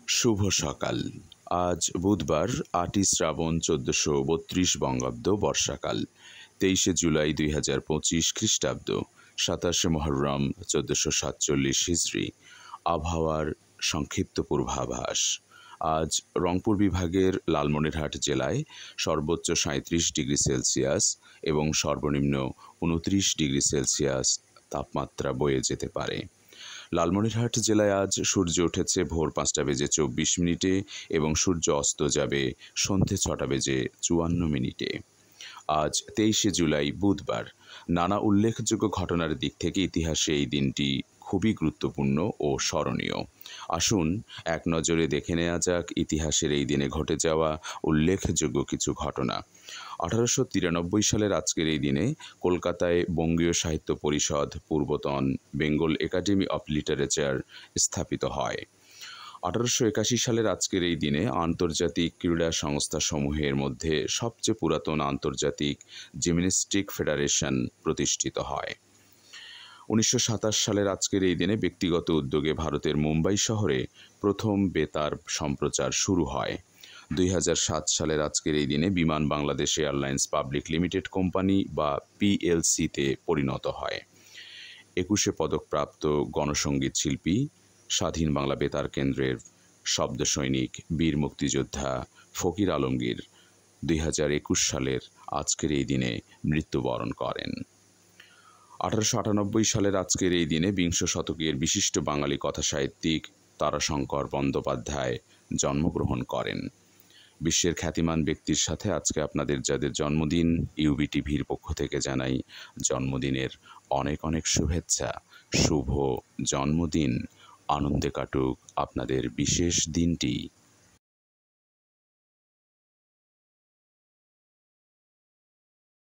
শুভ সকাল। আজ বুধবার ৮ই শ্রাবণ ১৪৩২ বঙ্গাব্দ বর্ষাকাল, ২৩শে জুলাই ২০২৫ খ্রিস্টাব্দ, ২৭শে মহররম ১৪৪৭ হিজরি। আবহাওয়ার সংক্ষিপ্ত পূর্বাভাস। আজ রংপুর বিভাগের লালমনিরহাট জেলায় সর্বোচ্চ ৩৭ ডিগ্রি সেলসিয়াস এবং সর্বনিম্ন ২৯ ডিগ্রি সেলসিয়াস তাপমাত্রা বয়ে যেতে পারে। লালমনিরহাট জেলায় আজ সূর্য উঠেছে ভোর ৫টা বেজে ২৪ মিনিটে এবং সূর্য অস্ত যাবে সন্ধে ৬টা বেজে ৫৪ মিনিটে। আজ ২৩শে জুলাই বুধবার। নানা উল্লেখযোগ্য ঘটনার দিক থেকে ইতিহাসে এই দিনটি খুবই গুরুত্বপূর্ণ ও স্মরণীয়। আসুন এক নজরে দেখে নেওয়া যাক ইতিহাসের এই দিনে ঘটে যাওয়া উল্লেখযোগ্য কিছু ঘটনা। ১৮৯৩ সালের আজকের এই দিনে কলকাতায় বঙ্গীয় সাহিত্য পরিষদ, পূর্বতন বেঙ্গল একাডেমি অফ লিটারেচার স্থাপিত হয়। ১৮৮১ সালের আজকের এই দিনে আন্তর্জাতিক ক্রীড়া সংস্থাসমূহের মধ্যে সবচেয়ে পুরাতন আন্তর্জাতিক জিমন্যাস্টিক ফেডারেশন প্রতিষ্ঠিত হয়। ১৯২৭ সালের আজকের এই দিনে ব্যক্তিগত উদ্যোগে ভারতের মুম্বাই শহরে প্রথম বেতার সম্প্রচার শুরু হয়। ২০০৭ সালের আজকের এই দিনে বিমান Bangladesh airlines public limited company বা PLC-তে পরিণত হয়। ২১শে পদকপ্রাপ্ত গণসঙ্গীত শিল্পী, স্বাধীন বাংলা বেতার কেন্দ্রের শব্দ সৈনিক, বীর মুক্তিযোদ্ধা ফকির আলমগীর ২০২১ সালের আজকের এই দিনে মৃত্যুবরণ করেন। ১৮৯৮ সালের আজকের এই দিনে বিংশ শতকের বিশিষ্ট বাঙালি কথাসাহিত্যিক তারাশঙ্কর বন্দ্যোপাধ্যায় জন্মগ্রহণ করেন। বিশ্বের খ্যাতিমান ব্যক্তির সাথে আজকে আপনাদের যাদের জন্মদিন, UBTVর পক্ষ থেকে জানাই জন্মদিনের অনেক অনেক শুভেচ্ছা। শুভ জন্মদিন, আনন্দে কাটুক আপনাদের বিশেষ দিনটি।